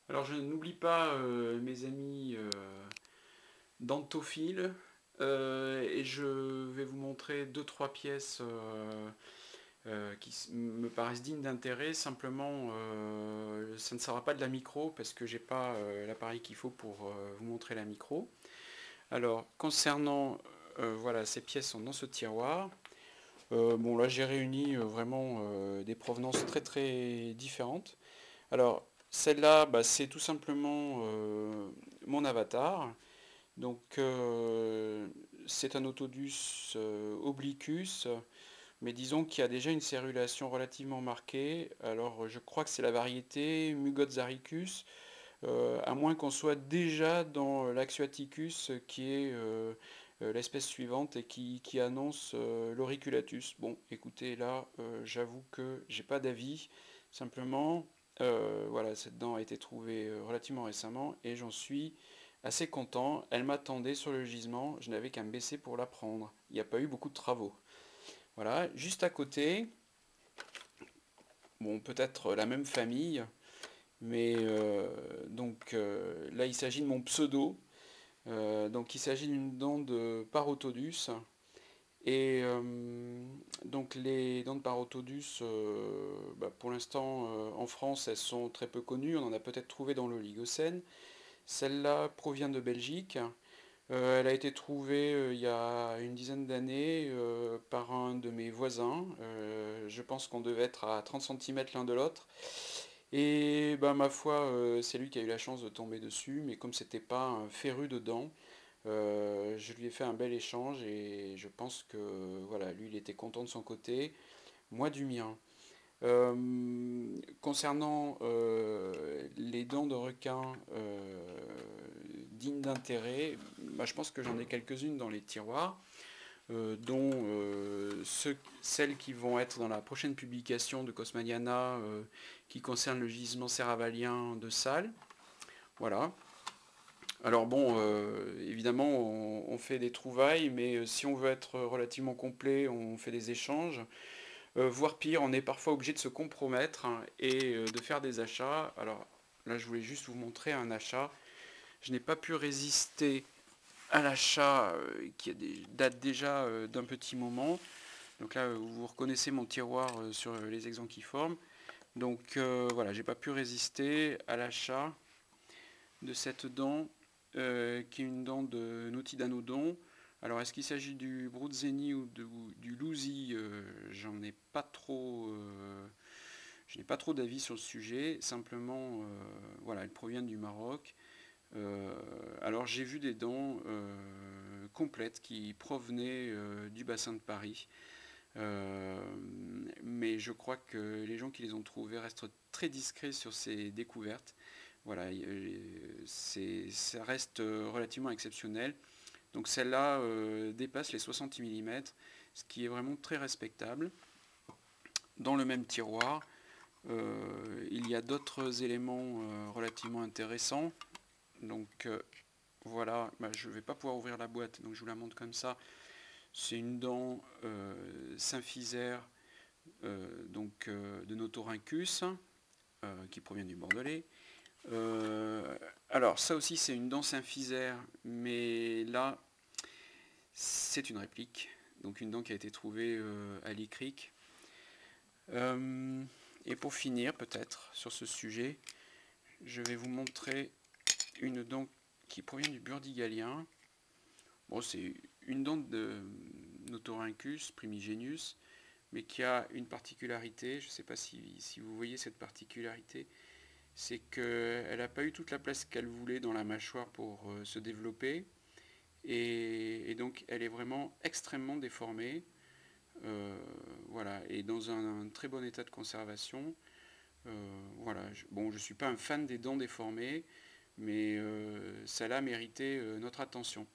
Alors je n'oublie pas mes amis dentophiles et je vais vous montrer deux trois pièces qui me paraissent dignes d'intérêt. Simplement, ça ne sera pas de la micro parce que j'ai pas l'appareil qu'il faut pour vous montrer la micro. Alors concernant voilà, ces pièces sont dans ce tiroir. Bon là j'ai réuni vraiment des provenances très très différentes. Alors, celle-là, bah, c'est tout simplement mon avatar. Donc, c'est un Autodus obliquus, mais disons qu'il y a déjà une cérulation relativement marquée. Alors, je crois que c'est la variété Mugotsaricus, à moins qu'on soit déjà dans l'Axuaticus, qui est l'espèce suivante et qui annonce l'auriculatus. Bon, écoutez, là, j'avoue que j'ai pas d'avis. Simplement, voilà, cette dent a été trouvée relativement récemment et j'en suis assez content. Elle m'attendait sur le gisement, je n'avais qu'à me baisser pour la prendre. Il n'y a pas eu beaucoup de travaux. Voilà, juste à côté, bon, peut-être la même famille, mais là, il s'agit de mon pseudo. Donc il s'agit d'une dent de Parodus. Et donc les dents de Parodus, bah, pour l'instant en France, elles sont très peu connues. On en a peut-être trouvé dans l'Oligocène. Celle-là provient de Belgique. Elle a été trouvée il y a une dizaine d'années par un de mes voisins. Je pense qu'on devait être à 30 centimètres l'un de l'autre. Et bah, ma foi, c'est lui qui a eu la chance de tomber dessus, mais comme c'était pas un féru dedans, je lui ai fait un bel échange et je pense que voilà, lui il était content de son côté, moi du mien. Concernant les dents de requin dignes d'intérêt, bah, je pense que j'en ai quelques-unes dans les tiroirs, dont celles qui vont être dans la prochaine publication de Cosmaniana qui concerne le gisement séravalien de Salles. Voilà. Alors bon, évidemment, on fait des trouvailles, mais si on veut être relativement complet, on fait des échanges. Voire pire, on est parfois obligé de se compromettre hein, et de faire des achats. Alors là, je voulais juste vous montrer un achat. Je n'ai pas pu résister à l'achat date déjà d'un petit moment. Donc là, vous reconnaissez mon tiroir sur les exanquiformes. Donc voilà, j'ai pas pu résister à l'achat de cette dent qui est une dent de Nautidanodon. Alors, est-ce qu'il s'agit du Brutzeni ou du Luzi J'en ai pas trop, je n'ai pas trop d'avis sur le sujet. Simplement, voilà, elle provient du Maroc. Alors, j'ai vu des dents complètes qui provenaient du bassin de Paris. Mais je crois que les gens qui les ont trouvées restent très discrets sur ces découvertes. Voilà, ça reste relativement exceptionnel. Donc celle-là dépasse les 60 mm, ce qui est vraiment très respectable. Dans le même tiroir, il y a d'autres éléments relativement intéressants. Donc voilà, bah, je ne vais pas pouvoir ouvrir la boîte, donc je vous la montre comme ça. C'est une dent symphysaire de Notorhynchus, qui provient du Bordelais. Alors ça aussi c'est une dent symphysaire, mais là c'est une réplique, donc une dent qui a été trouvée à Lee Creek. Et pour finir peut-être sur ce sujet, je vais vous montrer une dent qui provient du Burdigalien. Bon, c'est une dent de Notorhynchus primigenius, mais qui a une particularité, je ne sais pas si vous voyez cette particularité, c'est qu'elle n'a pas eu toute la place qu'elle voulait dans la mâchoire pour se développer, et donc elle est vraiment extrêmement déformée, voilà, et dans un très bon état de conservation. Voilà, bon, je ne suis pas un fan des dents déformées, mais celle-là méritait notre attention.